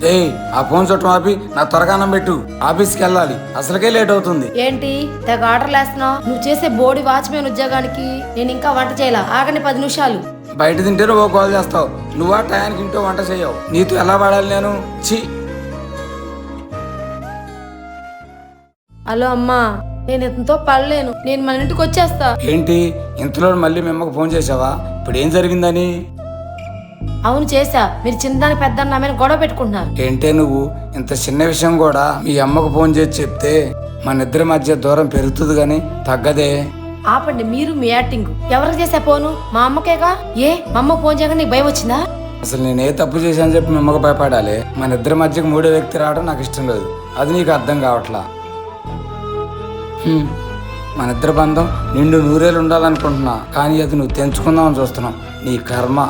ఏయ్, ఆ ఫోన్ చుట్టం ఆపి నా త్వరగా అన్నం పెట్టు. ఆఫీస్కి వెళ్ళాలి, అసలుకే లేట్ అవుతుంది. ఏంటి తెగ ఆర్డర్లు వేస్తున్నావు? నువ్వు చేసే బోడి వాచ్మెన్ ఉద్యోగానికి నేను ఇంకా వంట చేయాలా? ఆగండి 10 నిమిషాలు. బయట తింటే నువ్వు కాల్ చేస్తావు, నువ్వా టయానికి ఇంటో వంట చేయవు. నీతో ఎలా వాడాలి నేను? ఛీ. హలో అమ్మా, నేను ఇంతతో పడలేను, నేను మన ఇంటికి వచ్చేస్తా. ఏంటి ఇంతలో మళ్ళీ మీ అమ్మకు ఫోన్ చేసావా? ఇప్పుడు ఏం జరిగిందని? అవును చేసా. మీరు చిన్నదాని పెద్ద నా మీద గొడవ పెట్టుకుంటున్నారు. ఏంటే నువ్వు ఇంత చిన్న విషయం కూడా మీ అమ్మకు ఫోన్ చేసి చెప్తే మన ఇద్దరి మధ్య దూరం పెరుగుతుంది గాని తగ్గదే. ఆపండి మీరు మీ యాక్టింగ్. ఎవరికి చేసా ఫోను? మా అమ్మకేగా. ఏ మా అమ్మ ఫోన్ చేయగా నీకు భయం వచ్చిందా? అసలు నేనే తప్పు చేశాను చెప్పి మీ అమ్మకు భయపడాలి. మన ఇద్దరి మధ్యకి మూడో వ్యక్తి రావడం నాకు ఇష్టం లేదు. అది నీకు అర్థం కావట్లా. మన ఇద్దరి బంధం నిండు నూరేళ్ళు ఉండాలనుకుంటున్నా, కానీ అది నువ్వు తెంచుకుందామని చూస్తున్నావు. నీ కర్మ.